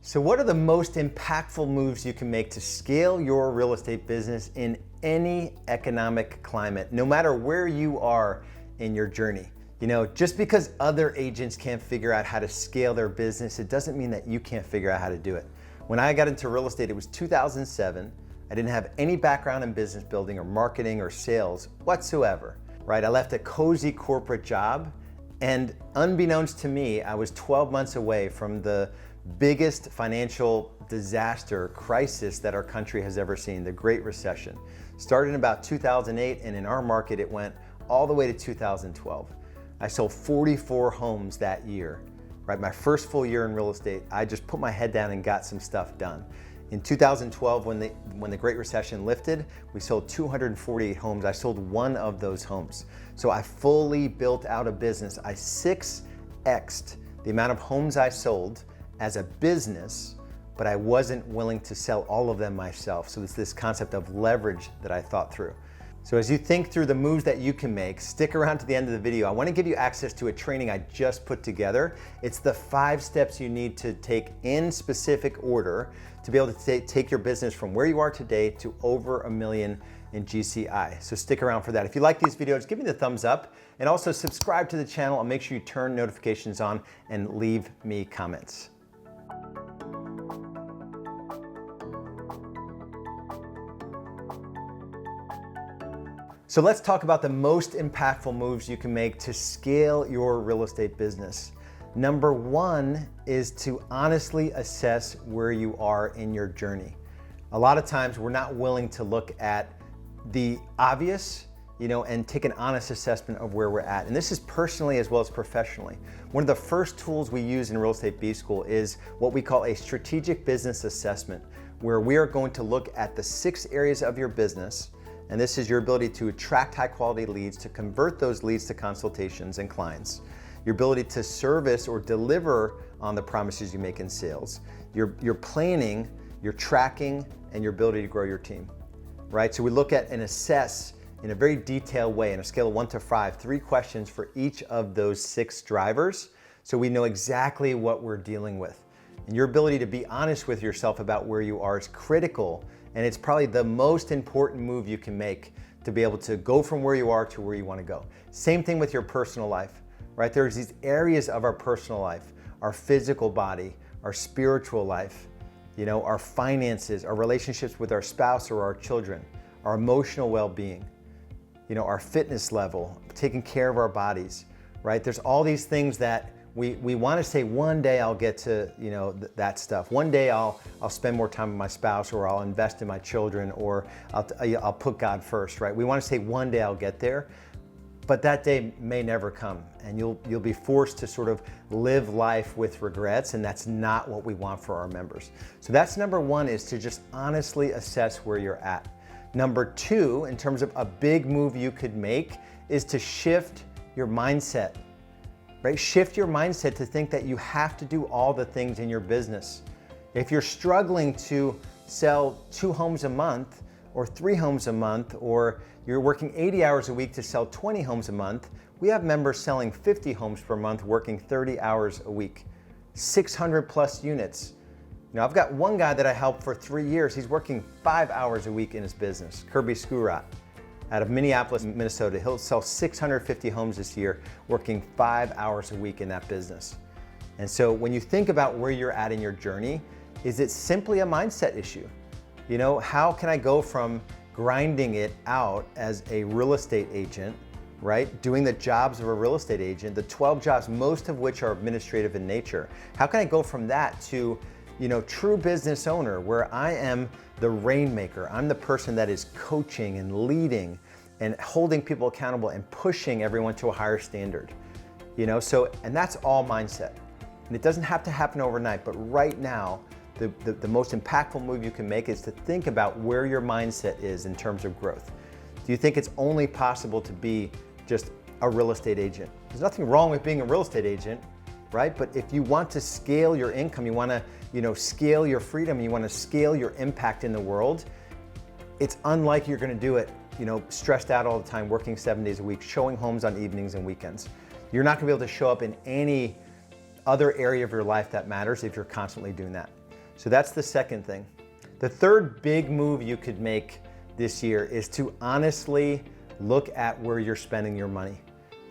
So what are the most impactful moves you can make to scale your real estate business in any economic climate, no matter where you are in your journey? You know, just because other agents can't figure out how to scale their business, it doesn't mean that you can't figure out how to do it. When I got into real estate, it was 2007. I didn't have any background in business building or marketing or sales whatsoever, right? I left a cozy corporate job, and unbeknownst to me, I was 12 months away from the biggest financial disaster crisis that our country has ever seen, the Great Recession. Started in about 2008, and in our market, it went all the way to 2012. I sold 44 homes that year, right? My first full year in real estate, I just put my head down and got some stuff done. In 2012, when the Great Recession lifted, we sold 248 homes. I sold one of those homes. So I fully built out a business. I 6x'd the amount of homes I sold as a business, but I wasn't willing to sell all of them myself. So it's this concept of leverage that I thought through. So as you think through the moves that you can make, stick around to the end of the video. I want to give you access to a training I just put together. It's the 5 steps you need to take in specific order to be able to take your business from where you are today to over $1 million in GCI. So stick around for that. If you like these videos, give me the thumbs up and also subscribe to the channel and make sure you turn notifications on and leave me comments. So let's talk about the most impactful moves you can make to scale your real estate business. Number 1 is to honestly assess where you are in your journey. A lot of times we're not willing to look at the obvious, and take an honest assessment of where we're at. And this is personally as well as professionally. One of the first tools we use in Real Estate B School is what we call a strategic business assessment, where we are going to look at the 6 areas of your business. And this is your ability to attract high quality leads, to convert those leads to consultations and clients, your ability to service or deliver on the promises you make in sales, your planning, your tracking, and your ability to grow your team, right? So we look at and assess in a very detailed way, on a scale of 1 to 5, 3 questions for each of those 6 drivers, so we know exactly what we're dealing with. And your ability to be honest with yourself about where you are is critical. And it's probably the most important move you can make to be able to go from where you are to where you want to go. Same thing with your personal life, right? There's these areas of our personal life, our physical body, our spiritual life, our finances, our relationships with our spouse or our children, our emotional well-being, our fitness level, taking care of our bodies, right? There's all these things that we want to say, one day I'll get to that stuff. One day I'll spend more time with my spouse, or I'll invest in my children, or I'll put God first, right? We want to say one day I'll get there, but that day may never come, and you'll be forced to sort of live life with regrets, and that's not what we want for our members. So that's number 1, is to just honestly assess where you're at. Number 2, in terms of a big move you could make, is to shift your mindset. Right? Shift your mindset to think that you have to do all the things in your business. If you're struggling to sell 2 homes a month or 3 homes a month, or you're working 80 hours a week to sell 20 homes a month, we have members selling 50 homes per month, working 30 hours a week, 600 plus units. I've got one guy that I helped for 3 years. He's working 5 hours a week in his business, Kirby Skurat, out of Minneapolis, Minnesota. He'll sell 650 homes this year, working 5 hours a week in that business. And so when you think about where you're at in your journey, is it simply a mindset issue? How can I go from grinding it out as a real estate agent, right? Doing the jobs of a real estate agent, the 12 jobs, most of which are administrative in nature. How can I go from that to, true business owner, where I am the rainmaker? I'm the person that is coaching and leading and holding people accountable and pushing everyone to a higher standard. And that's all mindset. And it doesn't have to happen overnight, but right now, the most impactful move you can make is to think about where your mindset is in terms of growth. Do you think it's only possible to be just a real estate agent? There's nothing wrong with being a real estate agent, right? But if you want to scale your income, you want to, scale your freedom, you want to scale your impact in the world, it's unlikely you're going to do it, stressed out all the time, working 7 days a week, showing homes on evenings and weekends. You're not going to be able to show up in any other area of your life that matters if you're constantly doing that. So that's the second thing. The third big move you could make this year is to honestly look at where you're spending your money,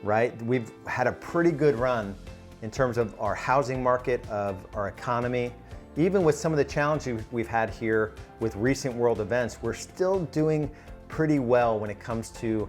right? We've had a pretty good run in terms of our housing market, of our economy. Even with some of the challenges we've had here with recent world events, we're still doing pretty well when it comes to,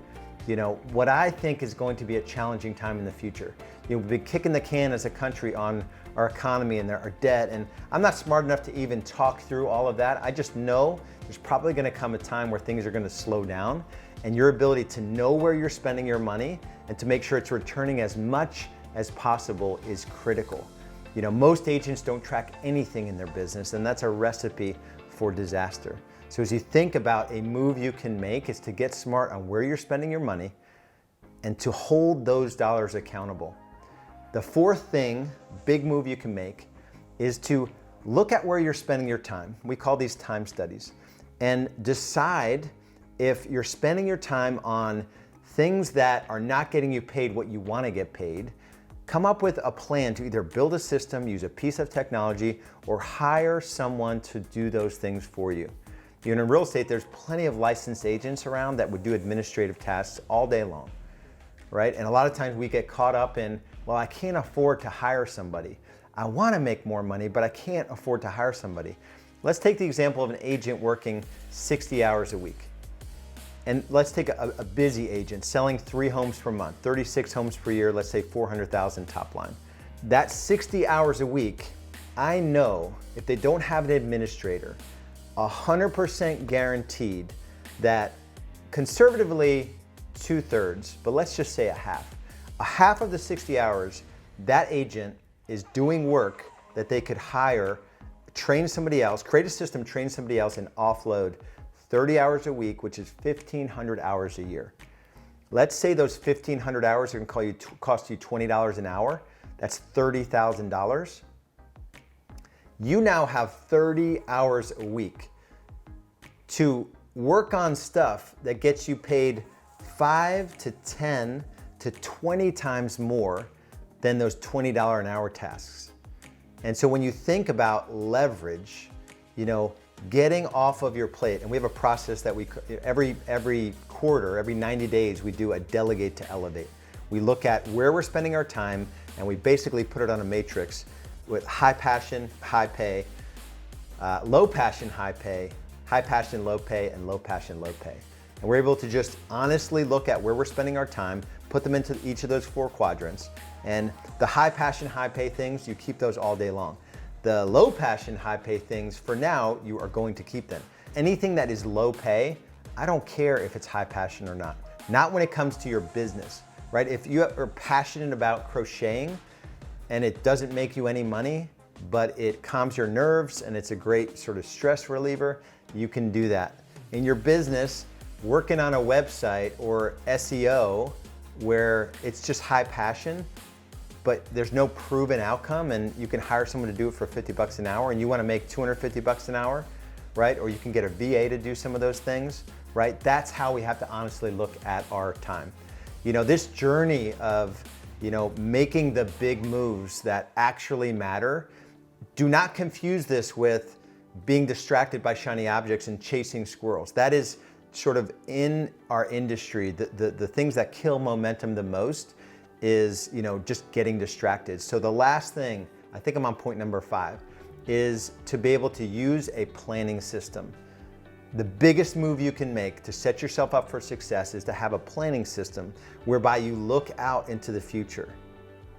what I think is going to be a challenging time in the future. We've been kicking the can as a country on our economy and our debt, and I'm not smart enough to even talk through all of that. I just know there's probably gonna come a time where things are gonna slow down, and your ability to know where you're spending your money and to make sure it's returning as much as possible is critical. Most agents don't track anything in their business, and that's a recipe for disaster. So as you think about a move you can make, is to get smart on where you're spending your money and to hold those dollars accountable. The fourth thing, big move you can make, is to look at where you're spending your time. We call these time studies, and decide if you're spending your time on things that are not getting you paid what you want to get paid. Come up with a plan to either build a system, use a piece of technology, or hire someone to do those things for you. In real estate, there's plenty of licensed agents around that would do administrative tasks all day long, right? And a lot of times we get caught up in, well, I can't afford to hire somebody. I want to make more money, but I can't afford to hire somebody. Let's take the example of an agent working 60 hours a week. And let's take a busy agent selling 3 homes per month, 36 homes per year, let's say 400,000 top line. That 60 hours a week, I know if they don't have an administrator, 100% guaranteed that conservatively 2/3, but let's just say a half of the 60 hours, that agent is doing work that they could hire, train somebody else, create a system, train somebody else, and offload 30 hours a week, which is 1,500 hours a year. Let's say those 1,500 hours are gonna cost you $20 an hour. That's $30,000. You now have 30 hours a week to work on stuff that gets you paid 5 to 10 to 20 times more than those $20 an hour tasks. And so when you think about leverage, getting off of your plate, and we have a process that we, every quarter, every 90 days, we do a delegate to elevate. We look at where we're spending our time, and we basically put it on a matrix with high passion, high pay, low passion, high pay, high passion, low pay, and low passion, low pay. And we're able to just honestly look at where we're spending our time, put them into each of those 4 quadrants, and the high passion, high pay things, you keep those all day long. The low passion, high pay things, for now, you are going to keep them. Anything that is low pay, I don't care if it's high passion or not. Not when it comes to your business, right? If you are passionate about crocheting and it doesn't make you any money, but it calms your nerves and it's a great sort of stress reliever, you can do that. In your business, working on a website or SEO where it's just high passion, but there's no proven outcome, and you can hire someone to do it for $50 an hour, and you want to make $250 an hour, right? Or you can get a VA to do some of those things, right? That's how we have to honestly look at our time. This journey of, making the big moves that actually matter, do not confuse this with being distracted by shiny objects and chasing squirrels. That is sort of in our industry, the things that kill momentum the most is, just getting distracted. So the last thing, I think I'm on point number 5, is to be able to use a planning system. The biggest move you can make to set yourself up for success is to have a planning system whereby you look out into the future.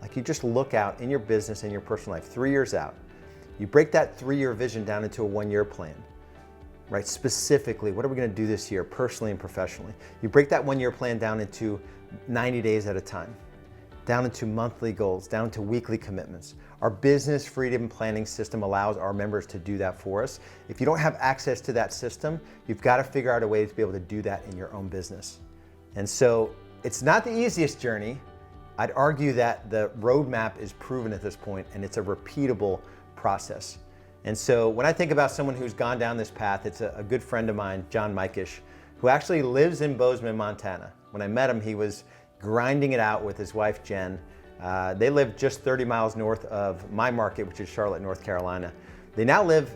Like you just look out in your business and your personal life, 3 years out. You break that 3-year vision down into a 1-year plan, right? Specifically, what are we gonna do this year, personally and professionally? You break that 1-year plan down into 90 days at a time, down into monthly goals, down to weekly commitments. Our business freedom planning system allows our members to do that for us. If you don't have access to that system, you've got to figure out a way to be able to do that in your own business. And so it's not the easiest journey. I'd argue that the roadmap is proven at this point, and it's a repeatable process. And so when I think about someone who's gone down this path, it's a good friend of mine, John Mikish, who actually lives in Bozeman, Montana. When I met him, he was grinding it out with his wife, Jen. They live just 30 miles north of my market, which is Charlotte, North Carolina. They now live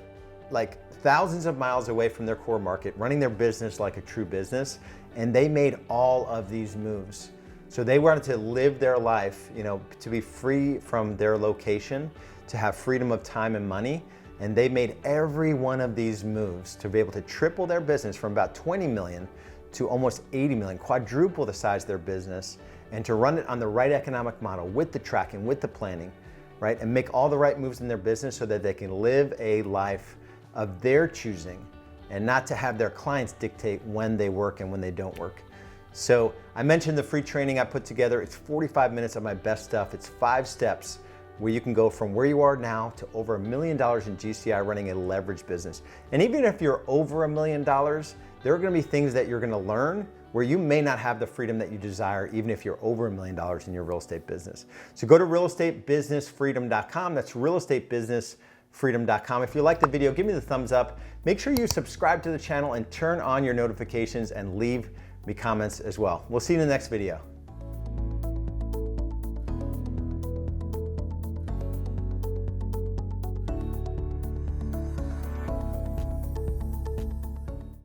like thousands of miles away from their core market, running their business like a true business, and they made all of these moves. So they wanted to live their life, to be free from their location, to have freedom of time and money, and they made every one of these moves to be able to triple their business from about 20 million to almost 80 million, quadruple the size of their business, and to run it on the right economic model with the tracking, with the planning, right? And make all the right moves in their business so that they can live a life of their choosing and not to have their clients dictate when they work and when they don't work. So I mentioned the free training I put together. It's 45 minutes of my best stuff. It's 5 steps where you can go from where you are now to over $1 million in GCI running a leverage business. And even if you're over $1 million, there are gonna be things that you're gonna learn where you may not have the freedom that you desire, even if you're over $1 million in your real estate business. So go to realestatebusinessfreedom.com. That's realestatebusinessfreedom.com. If you like the video, give me the thumbs up. Make sure you subscribe to the channel and turn on your notifications and leave me comments as well. We'll see you in the next video.